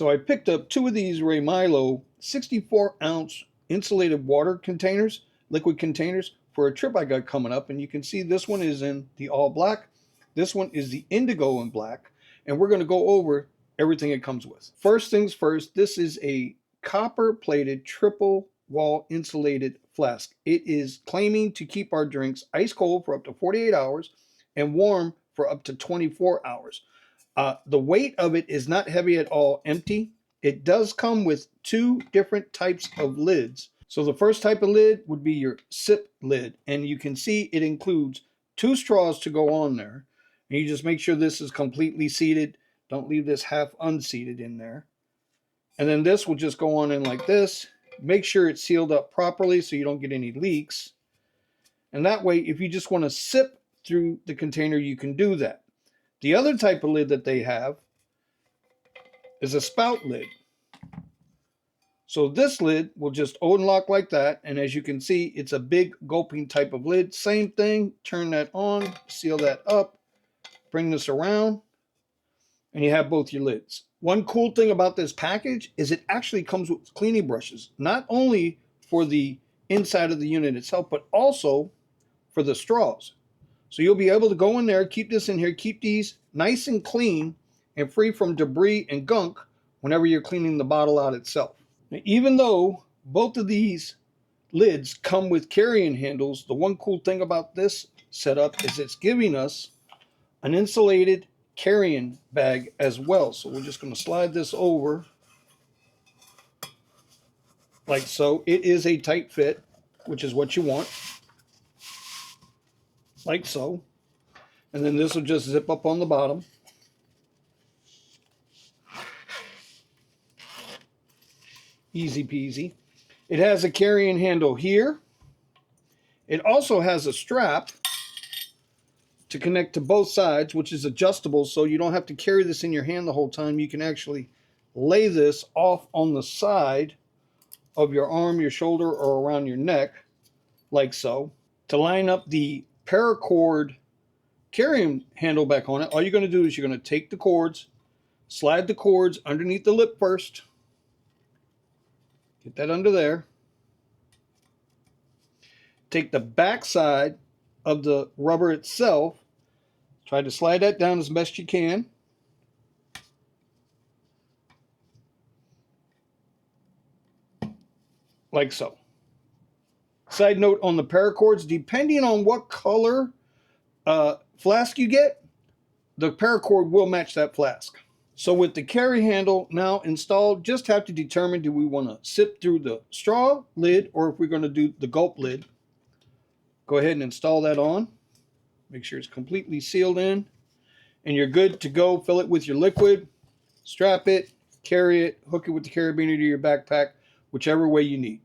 So I picked up 2 of these Raymylo 64-ounce insulated water containers, liquid containers, for a trip I got coming up. And you can see this one is in the all black. This one is the indigo and black. And we're going to go over everything it comes with. First things first, this is a copper-plated triple wall insulated flask. It is claiming to keep our drinks ice cold for up to 48 hours and warm for up to 24 hours. The weight of it is not heavy at all, empty. It does come with 2 different types of lids. So the first type of lid would be your sip lid, and you can see it includes 2 straws to go on there. And you just make sure this is completely seated. Don't leave this half unseated in there. And then this will just go on in like this. Make sure it's sealed up properly so you don't get any leaks. And that way, if you just want to sip through the container, you can do that. The other type of lid that they have is a spout lid. So this lid will just unlock like that. And as you can see, it's a big gulping type of lid. Same thing, turn that on, seal that up, bring this around, and you have both your lids. One cool thing about this package is it actually comes with cleaning brushes, not only for the inside of the unit itself, but also for the straws. So you'll be able to go in there, keep this in here, keep these nice and clean and free from debris and gunk whenever you're cleaning the bottle out itself. Now, even though both of these lids come with carrying handles, the one cool thing about this setup is it's giving us an insulated carrying bag as well. So we're just going to slide this over like so. It is a tight fit, which is what you want, like so. And then this will just zip up on the bottom. Easy peasy. It has a carrying handle here. It also has a strap to connect to both sides, which is adjustable, so you don't have to carry this in your hand the whole time. You can actually lay this off on the side of your arm, your shoulder, or around your neck, like so. To line up the paracord carrying handle back on it, all you're going to do is you're going to take the cords, slide the cords underneath the lip first. Get that under there. Take the back side of the rubber itself. Try to slide that down as best you can. Like so. Side note on the paracords, depending on what color flask you get, the paracord will match that flask. So with the carry handle now installed, just have to determine, do we want to sip through the straw lid or if we're going to do the gulp lid. Go ahead and install that on. Make sure it's completely sealed in. And you're good to go. Fill it with your liquid, strap it, carry it, hook it with the carabiner to your backpack, whichever way you need.